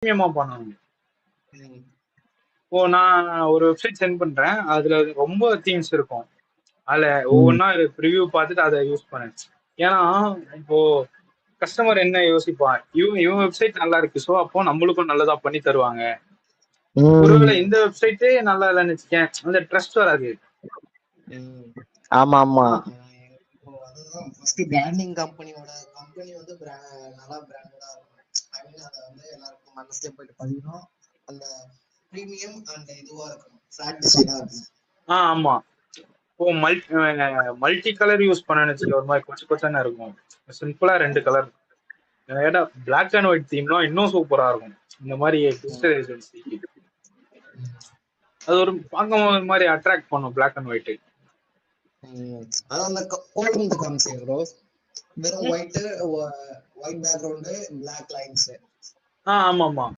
பிரீமியமா பண்ணணும். ம். இப்போ நான் ஒரு வெப்சைட் சென்ட் பண்றேன். அதுல ரொம்ப தீம்ஸ் இருக்கும். அதுல ம். ஒவ்வொன்னா ரிவ்யூ பார்த்துட்டு அதை யூஸ் பண்ணேன். ஏன்னா இப்போ கஸ்டமர் என்ன யோசிப்பான், இவன் வெப்சைட் நல்லா இருக்கு, ஸோ அப்போ நம்மளுக்கும் நல்லதா பண்ணி தருவாங்க. ஒருவேளை ம். இந்த வெப்சைட்டே நல்லா இல்லைன்னு வச்சுக்கேன், அந்த ட்ரஸ்ட் வராது. ம். ஆமா ஆமா இப்போ அதுதான் ஃபர்ஸ்ட் பிராண்டிங் கம்பெனி வந்து நல்லா பிராண்டடா இருக்கும். ஐ மீன் அதை வந்து எல்லாருக்கும் மனசுல போயிட்டு பதிக்கணும். அந்த பிரீமியம் அண்ட் இதுவா இருக்கணும், ஃபிளாட் டிசைனா இருக்கணும். ஆமா. இப்போ மல்டி கலர் யூஸ் பண்ணேன்னு வச்சுக்க, ஒரு மாதிரி கொச்சு கொச்சான இருக்கும். சிம்பிளா 2 கலர். ஏன்னா பிளாக் அண்ட் ஒயிட் தீம்னா இன்னும் சூப்பரா இருக்கும். இந்த மாதிரி டிஜிட்டல் ஏஜென்சிக்கு அது ஒரு பார்க்கும்போது ஒரு மாதிரி அட்ராக்ட் பண்ணும் பிளாக் அண்ட் ஒயிட். அதான் அந்த கோடிங் காமிச்சேன் ப்ரோ, வெறும் ஒயிட் பேக்ரவுண்ட், பிளாக் லைன்ஸ். ஆமா ஆமா.